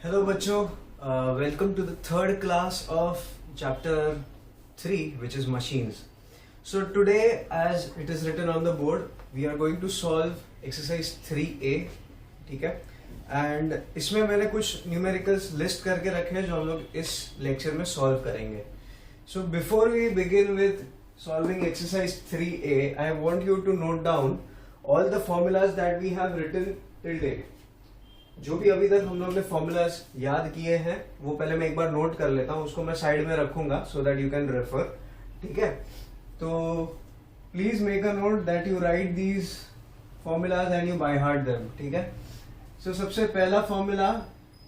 Hello बच्चों, welcome to the third class of chapter 3 which is machines. So today as it is written on the board we are going to solve exercise 3A. ठीक है, and इसमें मैंने कुछ numericals list करके रखे हैं जो हम लोग इस लेक्चर में सॉल्व करेंगे. So before we begin with solving exercise 3A, I want you to note down all the formulas that we have written till date. जो भी अभी तक हम लोग ने फॉर्मूलाज याद किए हैं वो पहले मैं एक बार नोट कर लेता हूँ, उसको मैं साइड में रखूंगा so that you can refer. ठीक है, तो please make a note that you write these formulas and you by heart them. ठीक है, सो सबसे पहला फॉर्मूला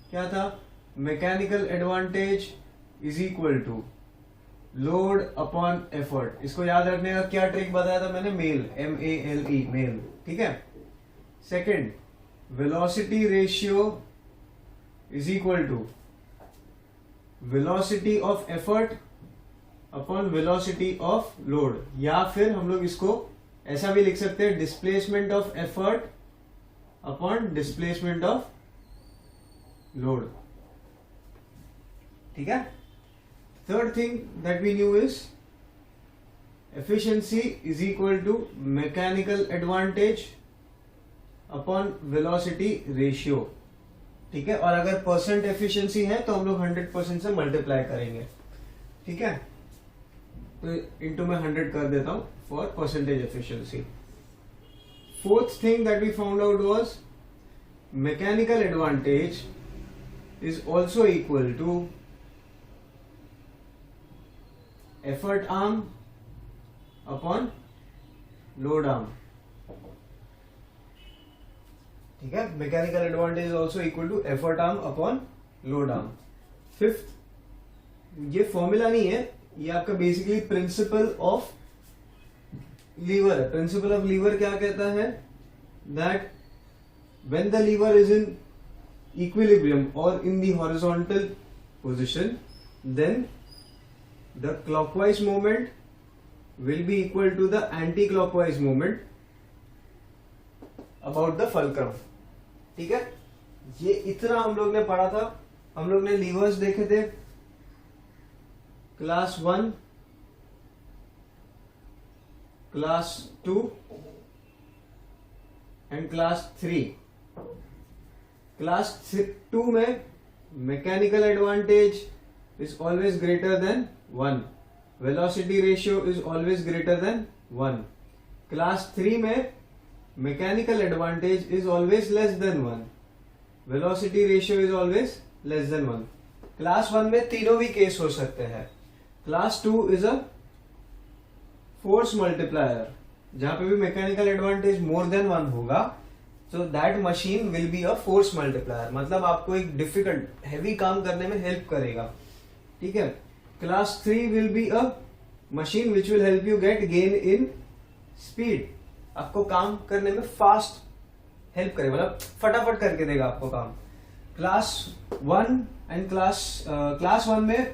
क्या था? Mechanical advantage is equal to load upon effort. इसको याद रखने का क्या ट्रिक बताया था मैंने? Male, MALE, male. ठीक है. Second, velocity ratio is equal to velocity of effort upon velocity of load. या फिर हम लोग इसको ऐसा भी लिख सकते हैं, displacement of effort upon displacement of load. ठीक है. Third thing that we knew is efficiency is equal to mechanical advantage upon velocity ratio. ठीक है, और अगर परसेंट एफिशिएंसी है तो हम लोग 100% से मल्टीप्लाई करेंगे. ठीक है, तो इनटू में 100 कर देता हूं for percentage efficiency. Fourth thing that we found out was mechanical advantage is also equal to effort arm upon load arm. ठीक है, mechanical advantage is also equal to effort arm upon load arm. Fifth, ये formula नहीं है, ये आपका basically principle of lever है. Principle of lever क्या कहता है? That when the lever is in equilibrium और in the horizontal position then the clockwise moment will be equal to the anti clockwise moment about the fulcrum. ठीक है, ये इतना हम लोग ने पढ़ा था. हम लोग ने लीवर्स देखे थे class 1, class 2 and class 3. Class 2 में mechanical advantage is always greater than 1, velocity ratio is always greater than 1. Class 3 में mechanical advantage is always less than 1, velocity ratio is always less than 1. Class 1 में तीनों भी case हो सकते हैं. Class 2 is a force multiplier, जहां पे भी मैकेनिकल एडवांटेज मोर देन 1 होगा so that machine will be a force multiplier. मतलब आपको एक डिफिकल्ट हैवी काम करने में हेल्प करेगा. ठीक है. Class 3 will be a machine which will help you get gain in speed. आपको काम करने में फास्ट हेल्प करेगा, मतलब फटाफट करके देगा आपको काम. क्लास 1 एंड क्लास 1 में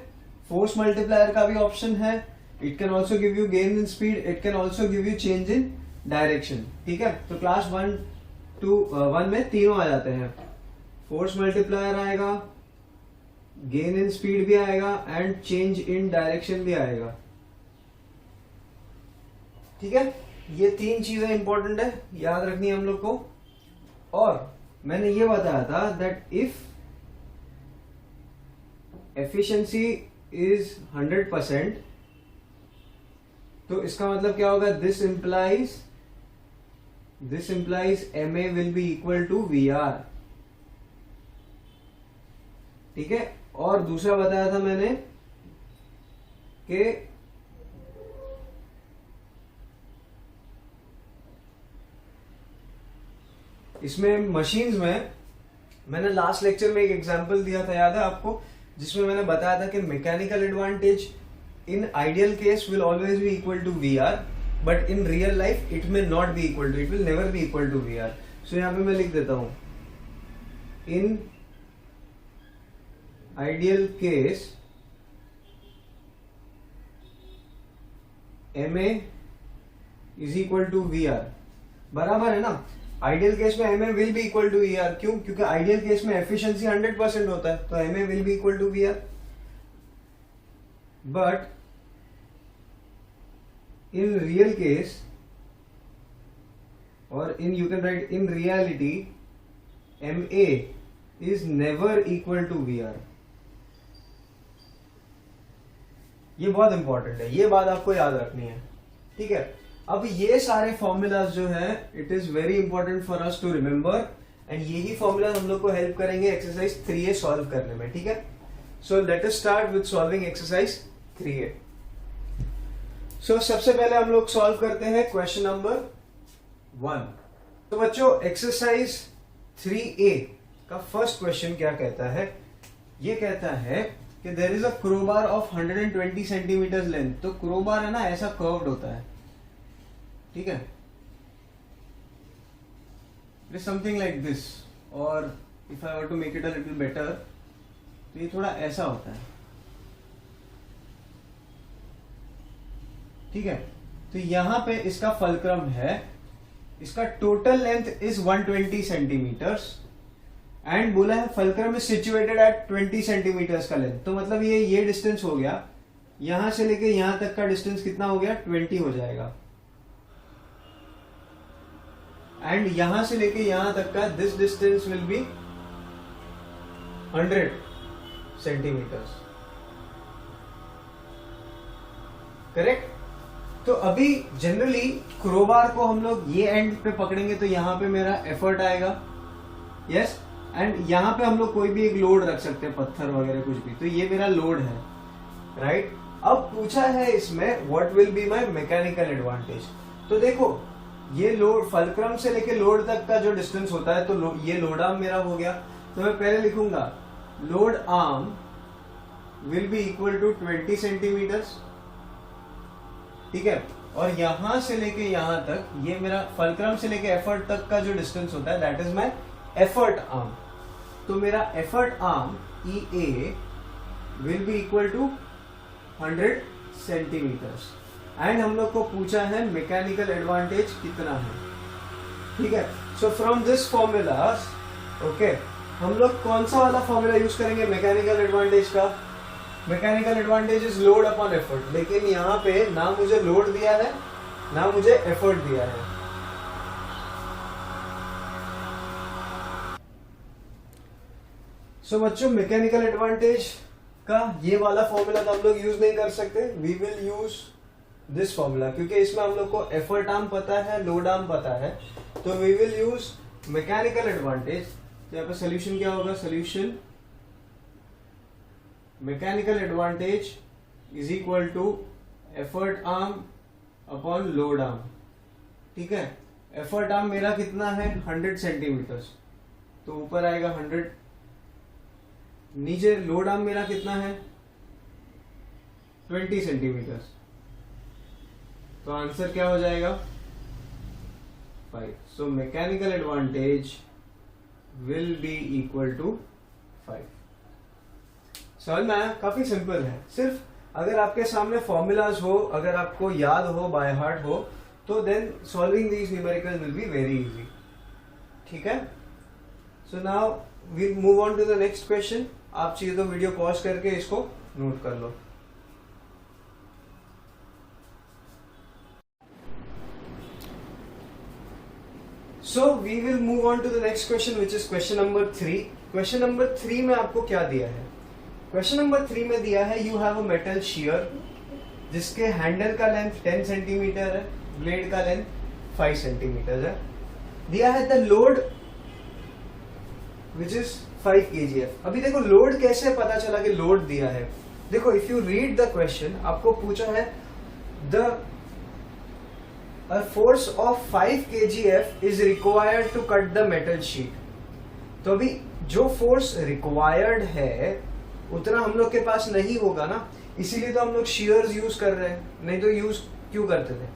फोर्स मल्टीप्लायर का भी ऑप्शन है. It can also give you gain in speed, it can also give you change in direction. ठीक है, तो क्लास 1 में तीनों आ जाते हैं. फोर्स मल्टीप्लायर आएगा, गेन इन स्पीड भी आएगा एंड चेंज इन डायरेक्शन भी आएगा. ठीक है, ये तीन चीजें इंपॉर्टेंट है, याद रखनी है हम लोग को. और मैंने ये बताया था दैट इफ एफिशिएंसी इज 100%, तो इसका मतलब क्या होगा? This implies MA will be equal to VR. ठीक है, और दूसरा बताया था मैंने कि इसमें मशीन्स में मैंने लास्ट लेक्चर में एक एग्जांपल दिया था, याद है आपको, जिसमें मैंने बताया था कि mechanical advantage in ideal case will always be equal to VR, but in real life it may not be equal to, it will never be equal to VR. So यहां पे मैं लिख देता हूं, in ideal case MA is equal to VR. बराबर है ना? Ideal case में MA will be equal to VR, क्यों? क्योंकि आइडियल केस में एफिशिएंसी 100% होता है, तो MA will be equal to VR. But in real case, or in you can write in reality, MA is never equal to VR. ये बहुत important है, ये बात आपको याद रखनी है. ठीक है, अब ये सारे फॉर्मूलाज जो है it is very important for us to remember, and यही फॉर्मूला हम लोग को हेल्प करेंगे एक्सरसाइज 3A सॉल्व करने में. ठीक है, so let us start with solving exercise 3A. सो सबसे पहले हम लोग सॉल्व करते हैं क्वेश्चन नंबर 1. तो बच्चों एक्सरसाइज 3A का फर्स्ट क्वेश्चन क्या कहता है? ये कहता है कि there is a crowbar of 120 centimetre length. तो क्रोबार है ना, ऐसा कर्व्ड होता है. ठीक है, it is something like this, और if I want to make it a little better, तो ये थोड़ा ऐसा होता है. ठीक है, तो यहां पे इसका फलक्रम है, इसका total length is 120 centimetres, and बोला है fulcrum is situated at 20 centimetres का लेंथ. तो मतलब ये डिस्टेंस हो गया, यहां से लेके यहां तक का डिस्टेंस कितना हो गया? 20 हो जाएगा. एंड यहां से लेके यहां तक का this distance will be 100 centimetres. Correct? तो अभी जनरली क्रोबार को हम लोग ये एंड पे पकड़ेंगे तो यहां पे मेरा एफर्ट आएगा. यस, एंड यहां पे हम लोग कोई भी एक लोड रख सकते हैं, पत्थर वगैरह कुछ भी. तो ये मेरा लोड है, राइट? अब पूछा है इसमें what will be my mechanical advantage. तो देखो ये लोड फलक्रम से लेके लोड तक का जो डिस्टेंस होता है, तो ये लोड आर्म मेरा हो गया. तो मैं पहले लिखूंगा load arm will be equal to 20 centimetres. ठीक है, और यहां से लेके यहां तक ये मेरा फलक्रम से लेके एफर्ट तक का जो डिस्टेंस होता है that is my effort arm. तो मेरा effort arm EA will be equal to 100 centimetres. And हम लोग को पूछा है मैकेनिकल एडवांटेज कितना है. ठीक है, so from this formula, okay, हम लोग कौन सा वाला फॉर्मूला यूज करेंगे मैकेनिकल एडवांटेज का? Mechanical advantage is load upon effort. लेकिन यहाँ पे ना मुझे लोड दिया है ना मुझे एफर्ट दिया है. सो बच्चों मैकेनिकल एडवांटेज का ये वाला फॉर्मूला तो हम लोग यूज नहीं कर सकते. We will use this formula, क्योंकि इसमें हम लोग को एफर्ट आर्म पता है, लोड आर्म पता है. तो we will use mechanical advantage. तो यहाँ पे सोल्यूशन क्या होगा? Solution mechanical advantage is equal to effort arm upon load arm. ठीक है, एफर्ट आर्म मेरा कितना है? 100 सेंटीमीटर्स, तो ऊपर आएगा 100. नीचे लोड आर्म मेरा कितना है? 20 सेंटीमीटर्स. तो आंसर क्या हो जाएगा? 5. So mechanical advantage will be equal to 5. समझ में आया? काफी सिंपल है. सिर्फ अगर आपके सामने फॉर्मूलाज हो, अगर आपको याद हो, बाय हार्ट हो, तो then solving these numerical will be very easy. ठीक है, so now we move on to the next question. आप चाहिए तो वीडियो पॉज करके इसको नोट कर लो. So we will move on to the next question, which is question number 3. Question number 3 में आपको क्या दिया है? Question number 3 में दिया है you have a metal shear जिसके हैंडल का लेंथ 10 सेंटीमीटर है, ब्लेड का लेंथ 5 सेंटीमीटर है. दिया है the load which is 5 kgf. अभी देखो लोड कैसे पता चला कि लोड दिया है? देखो if you read the question, आपको पूछा है the a force of 5 kgf is required to cut the metal sheet. तो अभी जो फोर्स रिक्वायर्ड है उतना हम लोग के पास नहीं होगा ना, इसीलिए तो हम लोग shears यूज कर रहे हैं, नहीं तो यूज क्यों करते थे?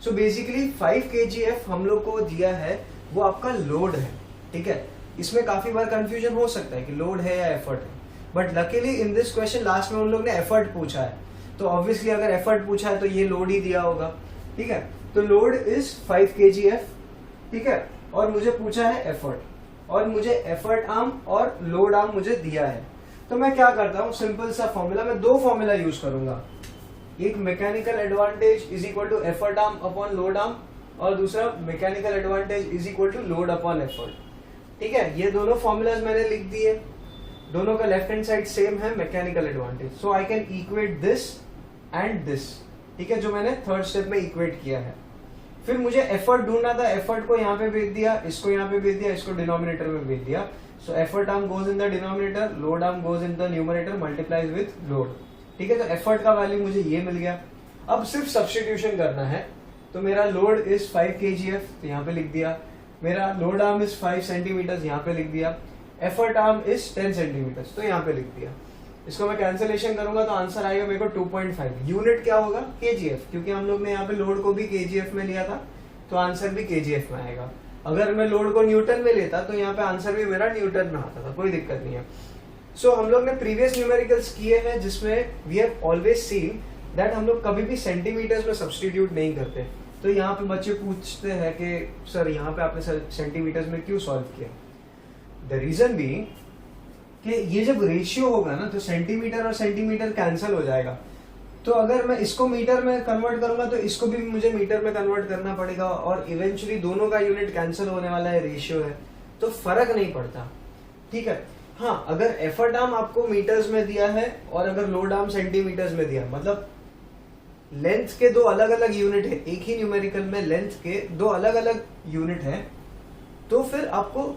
सो बेसिकली 5 kgf हम लोग को दिया है, वो आपका लोड है. ठीक है, इसमें काफी बार कंफ्यूजन हो सकता है कि लोड है या एफर्ट है, but luckily in this question last में हम लोग ने एफर्ट पूछा है. तो ऑब्वियसली अगर एफर्ट पूछा है तो ये लोड ही दिया होगा. ठीक है, तो लोड इज 5 kgf. ठीक है, और मुझे पूछा है एफर्ट, और मुझे एफर्ट आर्म और लोड आर्म मुझे दिया है। तो मैं क्या करता हूं, सिंपल सा फॉर्मूला, मैं दो फॉर्मूला यूज करूंगा, एक mechanical advantage is equal to effort arm upon load arm, और दूसरा mechanical advantage is equal to load upon effort. ठीक है, ये दोनों फॉर्मूलाज मैंने लिख दिए, दोनों का लेफ्ट हैंड साइड सेम है mechanical advantage, so I can equate this and this. ठीक है, जो मैंने थर्ड स्टेप में इक्वेट किया है। फिर मुझे एफर्ट ढूंढना था, एफर्ट को यहाँ पे भेज दिया, इसको यहाँ पे भेज दिया, इसको डिनोमिनेटर में भेज दिया। So effort arm goes in the denominator, load arm goes in the numerator, multiplies with load. ठीक है, तो एफर्ट का वैल्यू मुझे ये मिल गया। अब सिर्फ सब्स्टिट्यूशन करना है, तो मेरा लोड इज 5 kgf, तो यहाँ पे लिख दिया, मेरा लोड आर्म इज 5 सेंटीमीटर, यहाँ पे लिख दिया, एफर्ट आर्म इज 10 सेंटीमीटर, तो यहाँ पे लिख दिया। इसको मैं कैंसिलेशन करूंगा तो आंसर आएगा मेरे को 2.5। यूनिट क्या होगा, kgf, क्योंकि हम लोग ने यहाँ पे लोड को भी kgf में लिया था, तो आंसर भी kgf में आएगा। अगर मैं लोड को न्यूटन में लेता तो यहाँ पे आंसर भी मेरा न्यूटन में आता था, कोई दिक्कत नहीं है। सो हम लोग ने प्रीवियस न्यूमेरिकल्स किए हैं जिसमें we have always seen that हम लोग कभी भी सेंटीमीटर्स में सब्स्टिट्यूट नहीं करते। तो यहाँ पे बच्चे पूछते हैं कि सर यहाँ पे आपने सेंटीमीटर्स में क्यों सॉल्व किया। द रीजन भी कि ये जब रेशियो होगा ना तो सेंटीमीटर और सेंटीमीटर कैंसिल हो जाएगा। तो अगर मैं इसको मीटर में कन्वर्ट करूंगा तो इसको भी मुझे मीटर में कन्वर्ट करना पड़ेगा, और इवेंचुअली दोनों का यूनिट कैंसिल होने वाला है, रेशियो है, तो फर्क नहीं पड़ता। ठीक है, हाँ, अगर एफर्ट आर्म आपको मीटर्स में दिया है और अगर लोड आर्म सेंटीमीटर्स में दिया, मतलब लेंथ के दो अलग अलग यूनिट है, एक ही न्यूमेरिकल में लेंथ के दो अलग अलग यूनिट है, तो फिर आपको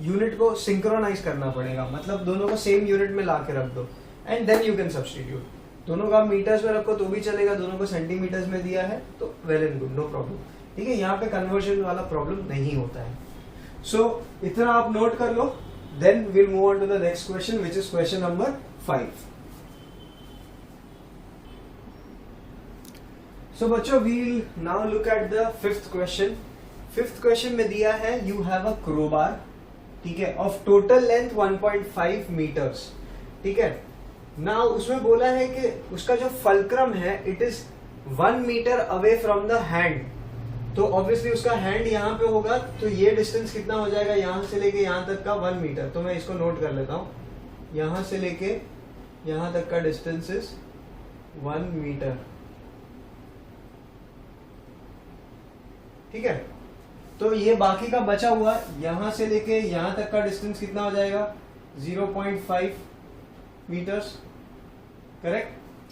यूनिट को सिंक्रोनाइज करना पड़ेगा, मतलब दोनों को सेम यूनिट में ला के रख दो and then you can substitute. दोनों का मीटर्स में रखो तो भी चलेगा, दोनों को सेंटीमीटर्स में दिया है तो well and good, no problem. ठीक है, यहाँ पे कन्वर्जन वाला प्रॉब्लम नहीं होता है। सो इतना आप नोट कर लो, then will move on to the next question which is question number 5। So बच्चों, we'll now look at the fifth question. Fifth question में दिया है यू हैव अ क्रोबार, ठीक है, ऑफ टोटल लेंथ 1.5 मीटर्स। ठीक है, नाउ उसमें बोला है कि उसका जो फल्क्रम है it is 1 metre away from the hand. तो ऑब्वियसली उसका हैंड यहाँ पे होगा, तो ये डिस्टेंस कितना हो जाएगा, यहां से लेके यहां तक का 1 मीटर। तो मैं इसको नोट कर लेता हूं, यहां से लेके यहां तक का डिस्टेंस इज 1 मीटर। ठीक है, तो ये बाकी का बचा हुआ यहां से लेके यहां तक का डिस्टेंस कितना हो जाएगा, 0.5 मीटर्स, करेक्ट।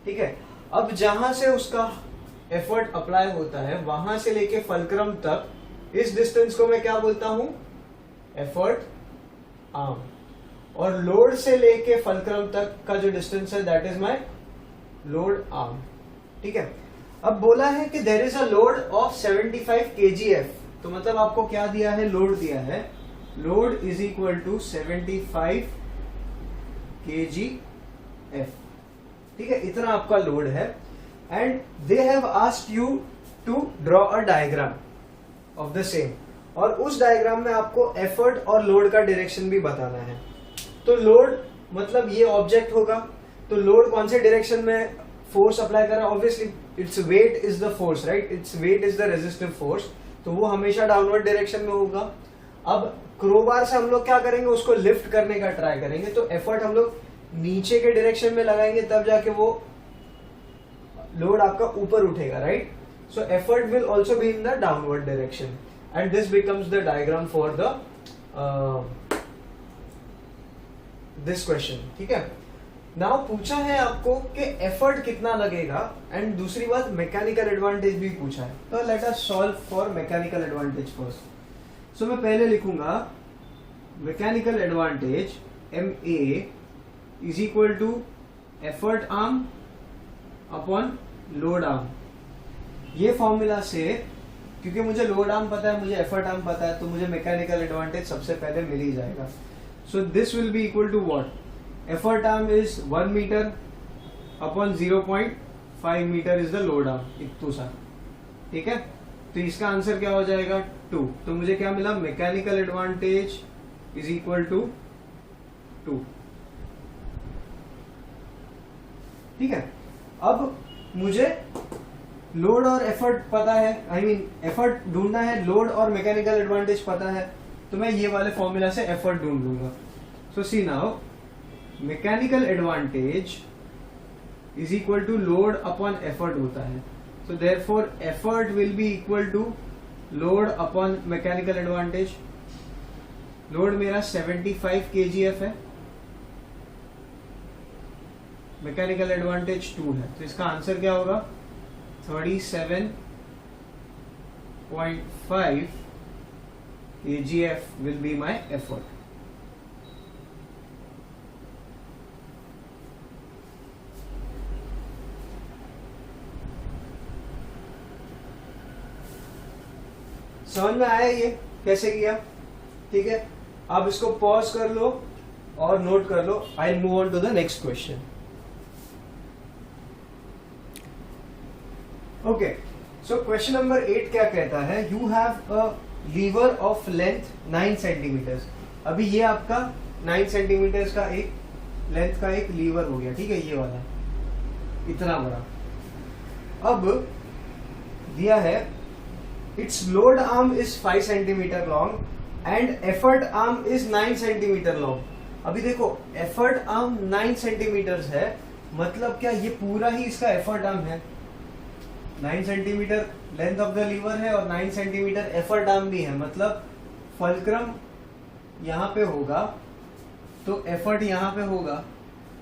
ठीक है, अब जहां से उसका एफर्ट अप्लाई होता है वहां से लेके फल्क्रम तक, इस डिस्टेंस को मैं क्या बोलता हूं, एफर्ट आर्म, और लोड से लेके फल्क्रम तक का जो डिस्टेंस है that is my load arm. ठीक है, अब बोला है कि there is a load of 75 kgf, तो मतलब आपको क्या दिया है, लोड दिया है, load is equal to 75 kgf। ठीक है, इतना आपका लोड है, and they have asked you to draw a diagram of the same, और उस डायग्राम में आपको एफर्ट और लोड का डायरेक्शन भी बताना है। तो लोड मतलब ये ऑब्जेक्ट होगा, तो लोड कौन से डायरेक्शन में फोर्स अप्लाई कर रहा है, obviously its weight is the force, right, its weight is the resistive force, तो वो हमेशा डाउनवर्ड डायरेक्शन में होगा। अब क्रोबार से हम लोग क्या करेंगे, उसको लिफ्ट करने का ट्राई करेंगे, तो एफर्ट हम लोग नीचे के डायरेक्शन में लगाएंगे, तब जाके वो लोड आपका ऊपर उठेगा, right. So effort will also be in the downward direction, and this becomes the diagram for the this question. ठीक है, नाउ पूछा है आपको कि एफर्ट कितना लगेगा, एंड दूसरी बात मैकेनिकल एडवांटेज भी पूछा है। तो let us solve for mechanical advantage first. So मैं पहले लिखूंगा mechanical advantage MA is equal to effort arm upon load arm. ये फॉर्मूला से, क्योंकि मुझे लोड आर्म पता है, मुझे एफर्ट आर्म पता है, तो मुझे मैकेनिकल एडवांटेज सबसे पहले मिल ही जाएगा। So this will be equal to what, effort arm is 1 metre upon 0.5 metre is the load arm, इतना सा। ठीक है, तो इसका आंसर क्या हो जाएगा, 2। तो मुझे क्या मिला, mechanical advantage is equal to 2। ठीक है, अब मुझे लोड और एफर्ट पता है, आई मीन एफर्ट ढूंढना है, लोड और मैकेनिकल एडवांटेज पता है, तो मैं ये वाले फॉर्मूला से एफर्ट ढूंढ लूंगा. So see now mechanical advantage is equal to load upon effort होता है. So therefore effort will be equal to load upon mechanical advantage. Load मेरा 75 kgf है, मैकेनिकल एडवांटेज 2 है, तो इसका आंसर क्या होगा 37.5 kgf will be my effort. समझ में आया ये कैसे किया? ठीक है, अब इसको पॉज कर लो और नोट कर लो. I move on to the next question. Okay, so question number 8 क्या कहता है? You have a lever of length 9 centimetres. अभी ये आपका 9 सेंटीमीटर्स का एक लेंथ का एक लीवर हो गया. ठीक है, ये वाला इतना बड़ा. अब दिया है it's load arm is 5 centimetre long and effort arm is 9 centimetre long. अभी देखो एफर्ट आर्म 9 सेंटीमीटर्स है, मतलब क्या ये पूरा ही इसका एफर्ट आर्म है. 9 centimetre length of the lever है और 9 सेंटीमीटर एफर्ट आर्म भी है, मतलब फल्क्रम यहां पे होगा तो एफर्ट यहां पे होगा,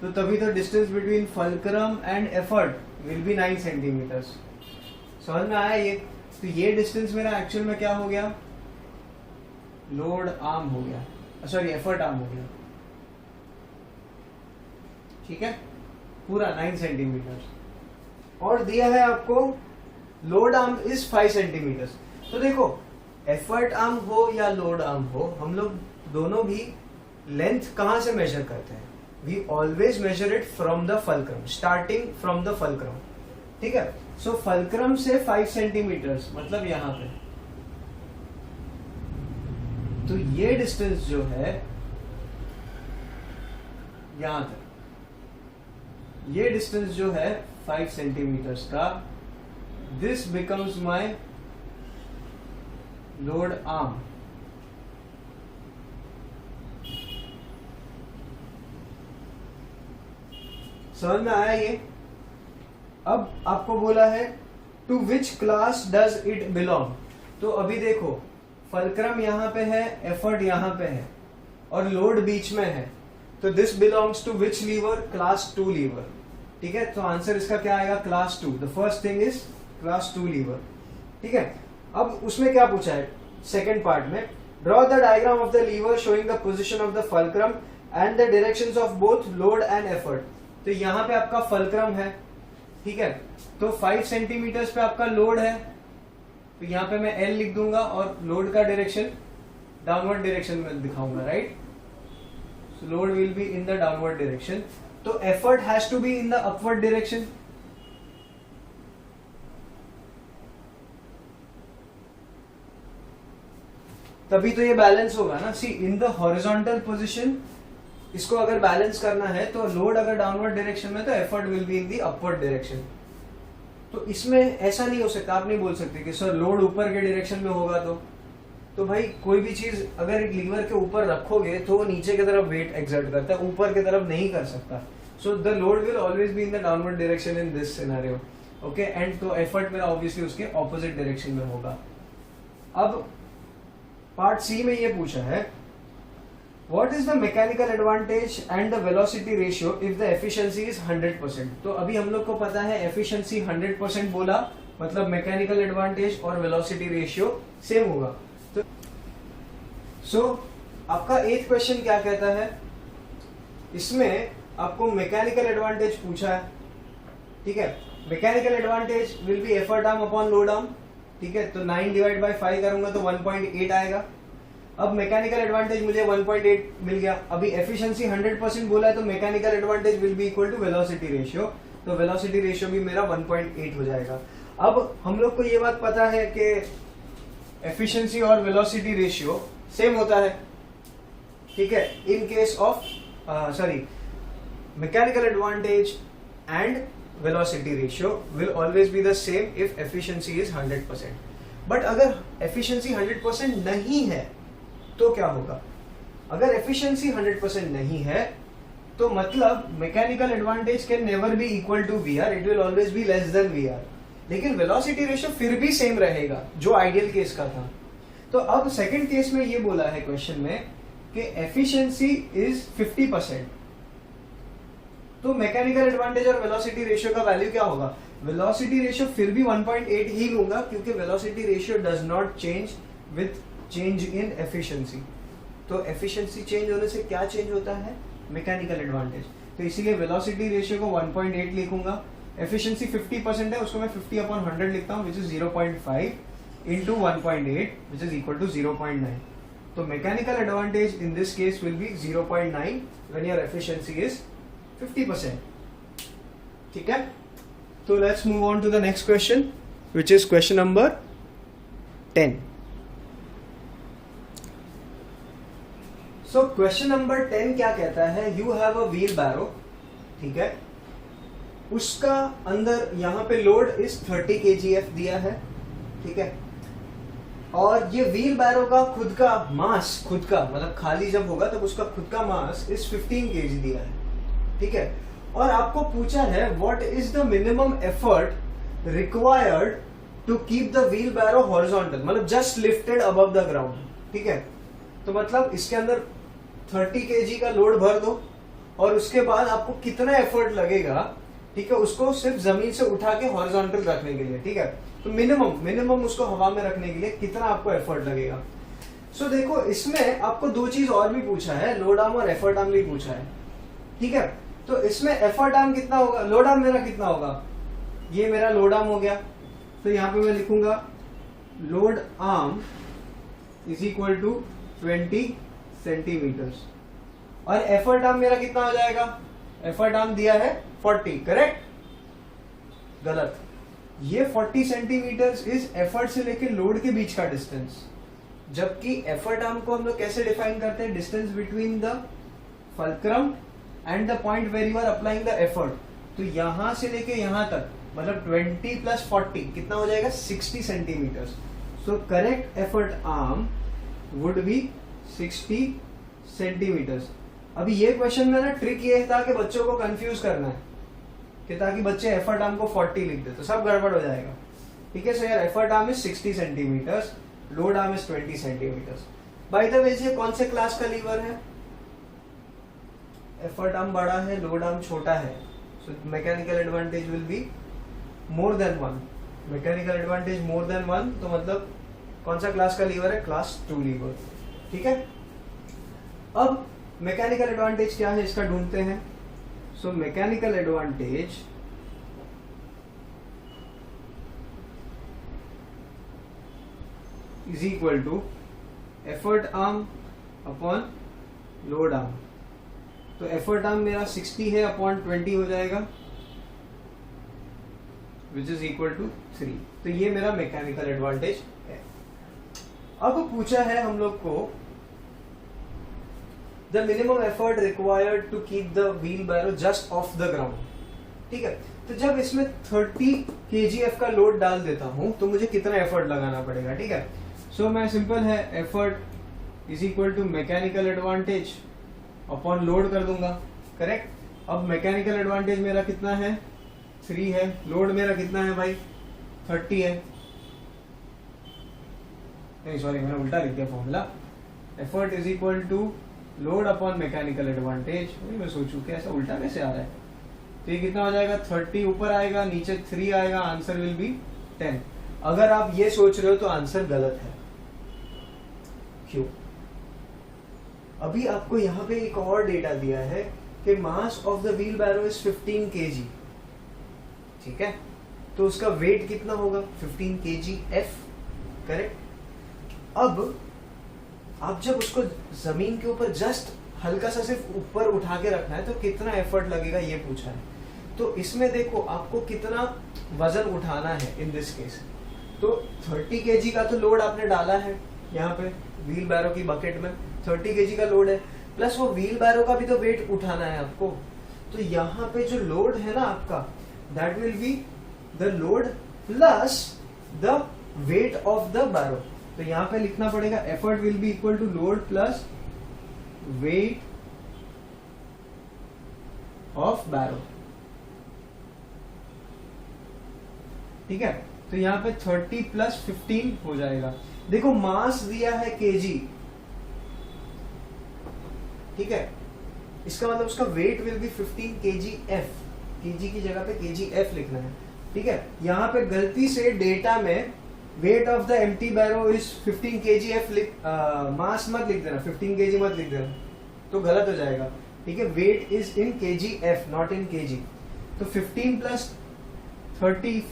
तो तभी तो distance between fulcrum and effort will be 9 centimetres. समझ में आया ये? तो ये डिस्टेंस मेरा एक्चुअल में क्या हो गया? लोड आर्म हो गया, सॉरी एफर्ट आर्म हो गया. ठीक है, पूरा 9 सेंटीमीटर. और दिया है आपको लोड आर्म इज 5 सेंटीमीटर. तो देखो एफर्ट आर्म हो या लोड आर्म हो, हम लोग दोनों भी लेंथ कहां से मेजर करते हैं? We always measure it from the fulcrum, starting from the fulcrum. ठीक है, सो फल्क्रम से 5 सेंटीमीटर मतलब यहां पे, तो ये डिस्टेंस जो है यहां तक, ये डिस्टेंस जो है 5 सेंटीमीटर्स का, this becomes my load arm. समझ में आया ये? अब आपको बोला है to which class does it belong. तो अभी देखो फल्क्रम यहां पे है, एफर्ट यहां पे है और लोड बीच में है, तो this belongs to which lever? Class 2 lever. ठीक है, तो आंसर इसका क्या आएगा? Class 2. The first thing is class 2 lever. ठीक है, अब उसमें क्या पूछा है सेकेंड पार्ट में? Draw the diagram of the lever showing the position of the fulcrum and the directions of both load and effort. तो यहां पे आपका फल्क्रम है, ठीक है, तो 5 सेंटीमीटर्स पे आपका लोड है, तो यहां पे मैं L लिख दूंगा और लोड का डायरेक्शन डाउनवर्ड डायरेक्शन में दिखाऊंगा, right? So load will be in the downward direction, तो effort has to be in the upward direction. तभी तो ये बैलेंस होगा ना. See in the horizontal position इसको अगर बैलेंस करना है तो लोड अगर डाउनवर्ड डायरेक्शन में तो effort will be in the upward direction. तो इसमें ऐसा नहीं हो सकता, आप नहीं बोल सकते कि सर लोड ऊपर के डायरेक्शन में होगा. तो भाई कोई भी चीज अगर एक लीवर के ऊपर रखोगे तो वो नीचे की तरफ वेट एक्सर्ट करता है, ऊपर की तरफ नहीं कर सकता. So the load will always B in the downward direction in this scenario. Okay, and तो एफर्ट मेरा ऑब्वियसली उसके ऑपोजिट डायरेक्शन में होगा. अब पार्ट सी में ये पूछा है What is the mechanical advantage and the velocity ratio if the efficiency is 100%? तो अभी हम लोग को पता है efficiency 100% बोला मतलब mechanical advantage और velocity ratio सेम होगा. तो आपका 8th क्वेश्चन क्या कहता है? इसमें आपको मैकेनिकल एडवांटेज पूछा है. ठीक है, mechanical advantage will B effort arm upon load arm. ठीक है, तो 9 डिवाइड बाय 5 करूंगा तो 1.8 आएगा. अब मैकेनिकल एडवांटेज मुझे 1.8 मिल गया. अभी एफिशिएंसी 100% बोला है तो mechanical advantage will be equal to velocity ratio, तो वेलोसिटी रेशियो भी मेरा 1.8 हो जाएगा. अब हम लोग को ये बात पता है कि एफिशिएंसी और वेलोसिटी रेशियो सेम होता है. ठीक है, in case of mechanical advantage and velocity ratio will always be the same if efficiency is 100%. But अगर efficiency 100% नहीं है तो क्या होगा? अगर efficiency 100% नहीं है तो मतलब mechanical advantage can never be equal to VR, it will always be less than VR. लेकिन velocity ratio फिर भी सेम रहेगा जो आइडियल केस का था. तो अब सेकंड केस में ये बोला है क्वेश्चन में कि efficiency is 50%. तो मैकेनिकल एडवांटेज और वेलोसिटी रेशियो का वैल्यू क्या होगा? वेलोसिटी रेशियो फिर भी 1.8 ही लूंगा क्योंकि velocity ratio does not change with change in efficiency. तो एफिशिएंसी चेंज होने से क्या चेंज होता है? Mechanical advantage. तो इसीलिए वेलोसिटी रेशियो को 1.8 लिखूंगा. एफिशिएंसी 50% है, उसको मैं 50/100 लिखता हूं, which is 0.5 into 1.8 which is equal to 0.9. तो mechanical advantage in this case will be 0.9 when your efficiency is 50%. ठीक है, तो let's move on to the next question which is question number 10. So question number 10 क्या कहता है? You have a wheelbarrow. ठीक है, उसका अंदर यहां पे लोड इज 30 kgf दिया है. ठीक है, और ये व्हील बैरो का खुद का मास, खुद का मतलब खाली जब होगा तब उसका खुद का मास इज 15 kg दिया है. ठीक है, और आपको पूछा है what is the minimum effort required to keep the wheelbarrow horizontal, मतलब just lifted above the ground. ठीक है, तो मतलब इसके अंदर 30 kg का लोड भर दो और उसके बाद आपको कितना एफर्ट लगेगा, ठीक है, उसको सिर्फ जमीन से उठा के हॉरिजॉन्टल रखने के लिए. ठीक है, तो मिनिमम उसको हवा में रखने के लिए कितना आपको एफर्ट लगेगा. सो देखो, इसमें आपको दो चीज और भी पूछा है, लोड आर्म और एफर्ट आर्म भी पूछा है. ठीक है, तो इसमें एफर्ट आर्म कितना होगा, लोड आर्म मेरा कितना होगा? ये मेरा लोड आर्म हो गया. तो यहां पे मैं लिखूंगा load arm is equal to 20 centimetres. और एफर्ट आर्म मेरा कितना हो जाएगा? एफर्ट आर्म दिया है 40. करेक्ट? गलत. ये 40 सेंटीमीटर्स इज एफर्ट से लेके लोड के बीच का डिस्टेंस, जबकि एफर्ट आर्म को हम लोग कैसे डिफाइन करते हैं? Distance between the fulcrum and the point where you are applying the effort. तो यहां से लेके यहां तक मतलब 20 + 40 कितना हो जाएगा? 60 centimetres. So correct effort arm would be 60 centimetres. अभी ये क्वेश्चन में ना ट्रिक ये था कि बच्चों को कंफ्यूज करना है कि ताकि बच्चे एफर्ट आर्म को 40 लिख दे तो सब गड़बड़ हो जाएगा. ठीक है, सो यार effort arm is 60 centimetres, load arm is 20 centimetres. By the way, ये कौन से क्लास का लीवर है? एफर्ट आर्म बड़ा है, लोड आर्म छोटा है. So mechanical advantage will be more than 1. Mechanical advantage more than 1 तो मतलब कौन सा क्लास का लीवर है? Class 2 lever. ठीक है, अब मैकेनिकल एडवांटेज क्या है इसका ढूंढते हैं. So mechanical advantage is equal to effort arm upon load arm. तो एफर्ट आर्म मेरा 60 है अपॉन 20 हो जाएगा विच इज इक्वल टू 3. तो ये मेरा मैकेनिकल एडवांटेज है. अब पूछा है हम लोग को the minimum effort required to keep the wheelbarrow just off the ground. ठीक है, तो जब इसमें 30 kgf का लोड डाल देता हूं तो मुझे कितना एफर्ट लगाना पड़ेगा. ठीक है, सो मैं सिंपल है effort is equal to mechanical advantage upon load कर दूंगा. करेक्ट? अब मैकेनिकल एडवांटेज मेरा कितना है? 3 है. लोड मेरा कितना है भाई? 30 है. नहीं सॉरी, मैंने उल्टा लिख दिया formula. Effort is equal to load upon mechanical advantage. मैं सोचूं कि ऐसा उल्टा कैसे आ रहा है. तो ये कितना हो जाएगा? 30 ऊपर आएगा, नीचे 3 आएगा, आंसर विल बी 10. अगर आप ये सोच रहे हो तो आंसर गलत है. क्यों? अभी आपको यहाँ पे एक और डेटा दिया है कि mass of the wheelbarrow is 15 kg. ठीक है, तो उसका वेट कितना होगा? 15 kgf. करेक्ट? अब आप जब उसको जमीन के ऊपर जस्ट हल्का सा सिर्फ ऊपर उठा के रखना है तो कितना एफर्ट लगेगा ये पूछा है. तो इसमें देखो आपको कितना वजन उठाना है इन दिस केस. तो 30 kg का तो लोड आपने डाला है यहाँ पे व्हील बैरो की बकेट में. 30 kg का लोड है, प्लस वो व्हील बैरो का भी तो वेट उठाना है आपको. तो यहाँ पे जो लोड है ना आपका, that will be the load plus the weight of the barrow. तो यहां पे लिखना पड़ेगा effort will be equal to load plus weight of barrow. ठीक है, तो यहां पे 30 प्लस 15 हो जाएगा. देखो मास दिया है केजी, ठीक है, इसका मतलब उसका weight will be 15 KG F. KG की जगह पे केजी एफ लिखना है. ठीक है, यहाँ पे गलती से डेटा में weight of the empty barrow is 15 KG F mass मत लिख देना, 15 केजी मत लिख देना, तो गलत हो जाएगा. ठीक है, weight is in kg f not in kg. तो 15 प्लस 30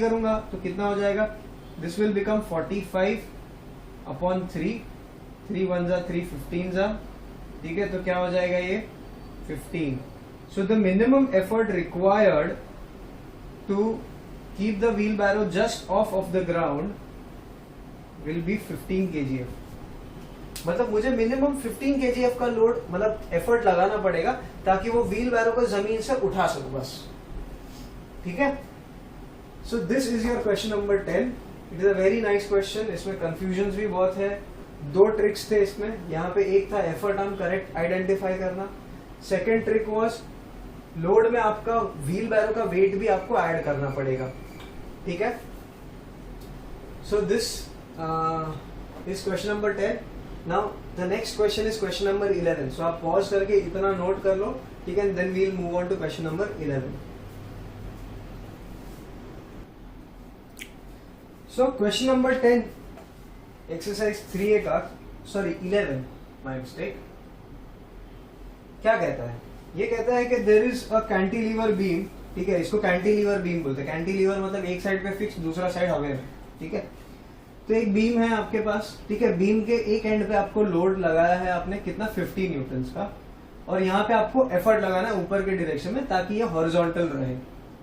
करूंगा तो कितना हो जाएगा? This will become 45 upon 3. 3 1 जा 3 15 जा. ठीक है, तो क्या हो जाएगा ये 15. So the minimum effort required to keep the wheelbarrow just off the ground will be 15 kgf. मतलब मुझे मिनिमम 15 kgf का लोड मतलब एफर्ट लगाना पड़ेगा ताकि वो व्हील बैरो को जमीन से उठा सकूं बस. ठीक है, so this is your question number 10. It is a very nice question. इसमें कंफ्यूजन भी बहुत है. 2 ट्रिक्स थे इसमें. यहाँ पे एक था एफर्ट आर्म करेक्ट आइडेंटिफाई करना. सेकेंड ट्रिक वाज लोड में आपका व्हील बैरो का वेट भी आपको ऐड करना पड़ेगा. ठीक है, so this is question number 10. Now the next question is question number 11. So आप पॉज करके इतना नोट कर लो. ठीक है, then we will move on to question number 11. So question number 10 exercise 3A का 11 माय मिस्टेक. क्या कहता है? ये कहता है कि there is a cantilever beam. ठीक है, इसको कैंटिलीवर बीम बोलते हैं. कैंटिलीवर मतलब एक साइड पे फिक्स, दूसरा साइड हवे में. ठीक है, तो एक बीम है आपके पास. ठीक है, बीम के एक एंड पे आपको लोड लगाया है आपने कितना 50 न्यूटन्स का, और यहाँ पे आपको एफर्ट लगाना है ऊपर के डायरेक्शन में ताकि ये हॉरिजॉन्टल रहे.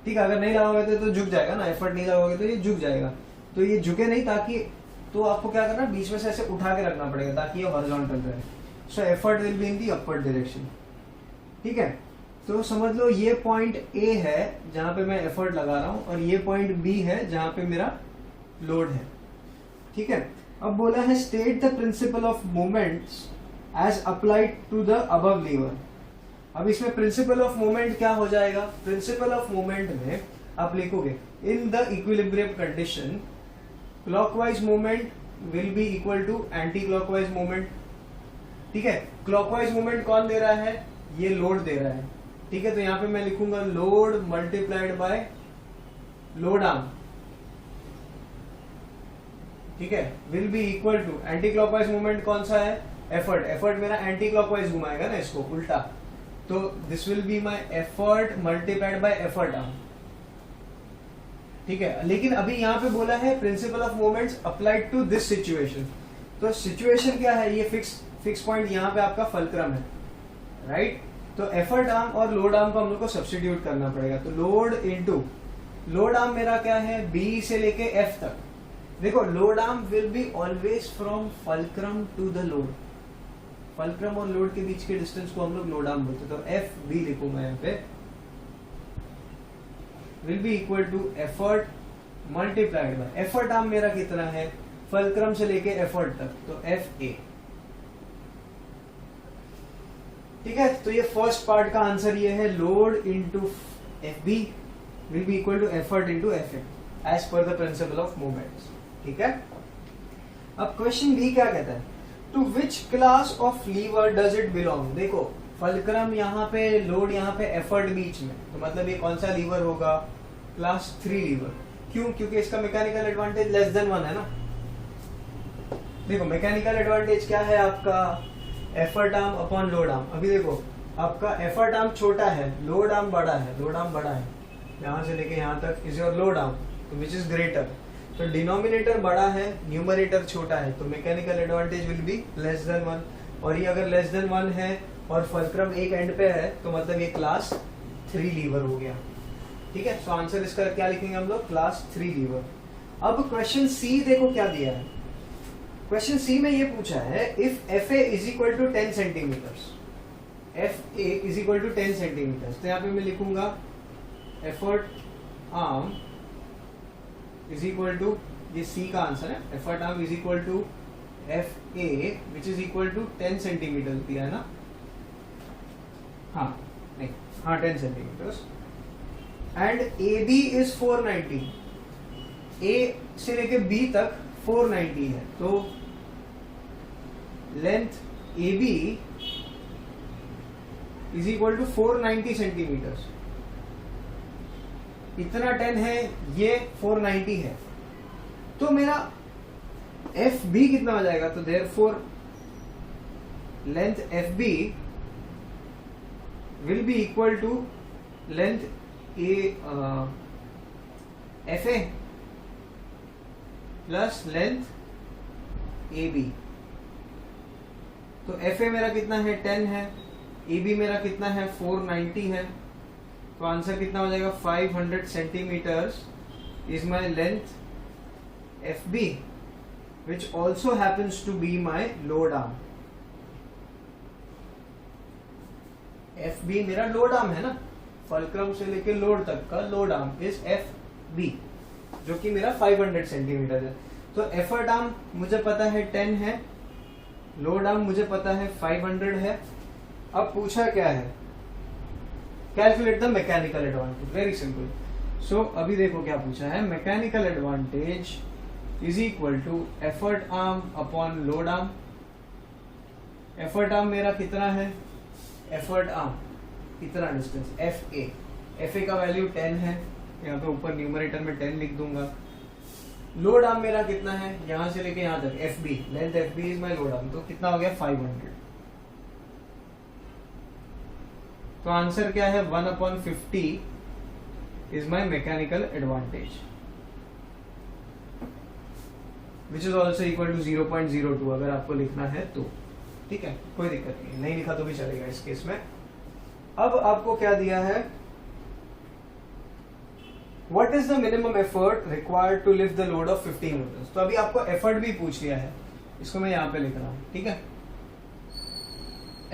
ठीक है, अगर नहीं लगाओगे तो झुक जाएगा ना. एफर्ट नहीं लगाओगे तो ये झुक जाएगा. तो ये झुके नहीं, ताकि तो आपको क्या करना, बीच में से ऐसे उठा के रखना पड़ेगा ताकि ये हॉरिजॉन्टल रहे. So effort will be in the upward direction. ठीक है, तो समझ लो ये पॉइंट ए है जहां पे मैं एफर्ट लगा रहा हूं, और ये पॉइंट बी है जहां पे मेरा लोड है. ठीक है, अब बोला है state the principle of moments as applied to the above lever. अब इसमें प्रिंसिपल ऑफ मोमेंट क्या हो जाएगा? प्रिंसिपल ऑफ मोमेंट में आप लिखोगे in the equilibrium condition clockwise moment will be equal to anti clockwise moment. ठीक है, क्लॉकवाइज मोमेंट कौन दे रहा है? ये लोड दे रहा है. ठीक है, तो यहां पे मैं लिखूंगा load multiplied by load arm. ठीक है, will be equal to anti clockwise moment कौन सा है? एफर्ट. एफर्ट मेरा एंटी क्लॉकवाइज घुमाएगा ना इसको उल्टा, तो this will be my effort multiplied by effort arm. ठीक है, लेकिन अभी यहाँ पे बोला है principle of moments applied to this situation. तो सिचुएशन क्या है? ये फिक्स पॉइंट यहाँ पे आपका फल्क्रम है, राइट? तो एफर्ट आर्म और लोड आर्म को हम लोग को सब्स्टिट्यूट करना पड़ेगा. तो लोड इनटू लोड आर्म मेरा क्या है? बी से लेके एफ तक. देखो load arm will be always from fulcrum to the load. Fulcrum और लोड के बीच के डिस्टेंस को हम लोग लोड आर्म बोलते हैं. तो एफ बी लिखूंगा यहाँ पे, will be equal to effort multiplied by effort arm मेरा कितना है? फल्क्रम से लेके एफर्ट तक, तो एफ ए. ठीक है, तो ये फर्स्ट पार्ट का आंसर ये है load into F B will be equal to effort into F A as per the principle of movements. ठीक है, अब क्वेश्चन बी क्या कहता है? To which class of lever does it belong. देखो फल्क्रम यहाँ पे, लोड यहाँ पे, एफर्ट बीच में, तो मतलब ये कौन सा लीवर होगा? Class 3 lever. क्यों? क्योंकि इसका मैकेनिकल एडवांटेज लेस देन 1 है ना. देखो मैकेनिकल एडवांटेज क्या है आपका? Effort arm upon load arm. अभी देखो आपका एफर्ट आर्म छोटा है, लोड आर्म बड़ा है. लोड आर्म बड़ा है, यहां से लेके यहां तक इज योर लोड आर्म, तो विच इज ग्रेटर. तो डिनोमिनेटर बड़ा है, न्यूमरेटर छोटा है, तो mechanical advantage will be less than 1. और ये अगर लेस देन 1 है और फल्क्रम एक एंड पे है, तो मतलब ये क्लास 3 लीवर हो गया. ठीक है, तो आंसर इसका क्या लिखेंगे हम लोग? Class 3 lever. अब क्वेश्चन सी देखो क्या दिया है. क्वेश्चन सी में ये पूछा है if F A is equal to 10 centimetres. F A is equal to 10 centimetres. तो यहाँ पे मैं लिखूंगा effort arm is equal to, ये सी का आंसर है, effort arm is equal to F A which is equal to 10 centimetre दिया है ना, हाँ नहीं, हाँ 10 centimetre, and A B is 490, A से लेके बी तक 490 है, तो length A B is equal to 490 centimetre, इतना 10 है, ये 490 है, तो मेरा एफ बी कितना हो जाएगा, तो therefore length F B will be equal to length A F A plus length A B, तो एफ ए मेरा कितना है 10 है, ए बी मेरा कितना है 490 है, तो आंसर कितना हो जाएगा 500 centimetres is my length F B which also happens to be my load arm. FB मेरा लोड आर्म है ना, फलक्रम से लेके लोड तक का लोड आर्म इज FB, जो कि मेरा 500 सेंटीमीटर है, तो एफर्ट आर्म मुझे पता है 10 है, लोड आर्म मुझे पता है 500 है, अब पूछा क्या है, calculate the mechanical advantage, very simple, so अभी देखो क्या पूछा है, mechanical advantage is equal to effort arm upon load arm, effort arm मेरा कितना है, effort arm कितना डिस्टेंस एफ ए का वैल्यू 10 है, यहाँ पे ऊपर न्यूमरेटर में 10 लिख दूंगा, लोड आर्म मेरा कितना है, यहां से लेके यहां तक F B, length F B is my load arm, तो कितना हो गया 500, तो आंसर क्या है 1/50 is my mechanical advantage which is also equal to 0.02 अगर आपको लिखना है तो, ठीक है, कोई दिक्कत नहीं लिखा तो भी चलेगा इस केस में। अब आपको क्या दिया है, what is the minimum effort required to lift the load of 15 newton, तो अभी आपको एफर्ट भी पूछ लिया है, इसको मैं यहां पे लिख रहा हूं, ठीक है,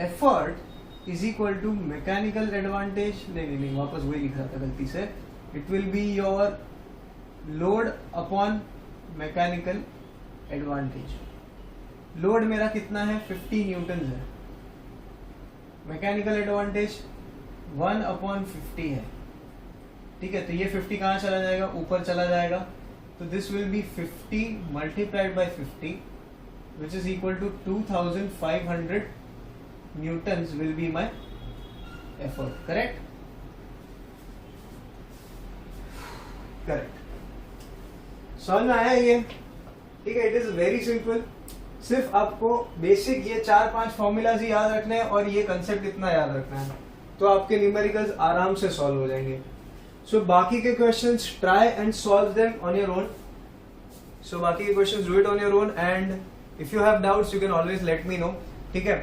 effort is equal to mechanical advantage, नहीं वापस वही लिख रहा था गलती से, it will be your load upon mechanical advantage, load मेरा कितना है 50 न्यूटन है, मैकेनिकल एडवांटेज 1/50 है, ठीक है, तो ये 50 कहां चला जाएगा, ऊपर चला जाएगा, तो this will be 50 multiplied by 50 which is equal to 2500 newtons will be my effort, correct, समझ में आया ये, ठीक है, इट इज वेरी सिंपल, सिर्फ आपको बेसिक ये 4-5 फॉर्मूलाज ही याद रखने हैं और ये कंसेप्ट इतना याद रखना है, तो आपके न्यूमेरिकल्स आराम से सॉल्व हो जाएंगे। सो बाकी के questions try and solve them on your own, so बाकी के questions do it on your own, and if you have doubts you can always let me know, ठीक है।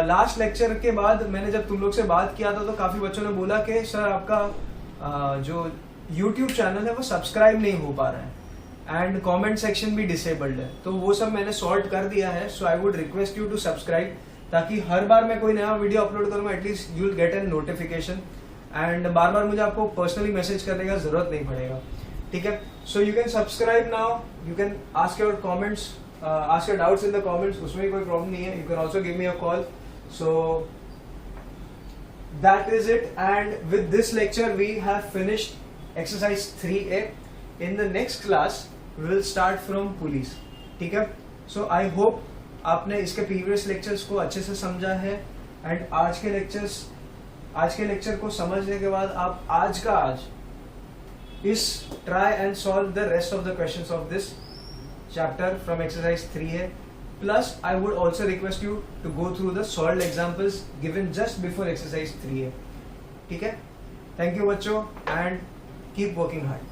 लास्ट लेक्चर के बाद मैंने जब तुम लोग से बात किया था तो काफी बच्चों ने बोला कि सर आपका जो यूट्यूब चैनल है वो सब्सक्राइब नहीं हो पा रहा है एंड कमेंट सेक्शन भी डिसेबल्ड है, तो वो सब मैंने सॉर्ट कर दिया है, so I would request you to subscribe, ताकि हर बार मैं कोई नया वीडियो अपलोड करूंगा at least you will get an notification, and बार बार मुझे आपको पर्सनली मैसेज करने का जरूरत नहीं पड़ेगा, ठीक है। So you can subscribe now, you can ask your comments, ask your doubts in the comments, उसमें कोई प्रॉब्लम नहीं है, you can also give me a call, so that is it, and with this lecture we have finished exercise 3A. In the next class we will start from pulleys, ठीक है। So I hope आपने इसके previous lectures को अच्छे से समझा है, and आज के lecture को समझने के बाद आप आज का आज इस try and solve the rest of the questions of this chapter from exercise 3A. Plus, I would also request you to go through the solved examples given just before exercise 3A. ठीक है? Thank you बच्चों and keep working hard.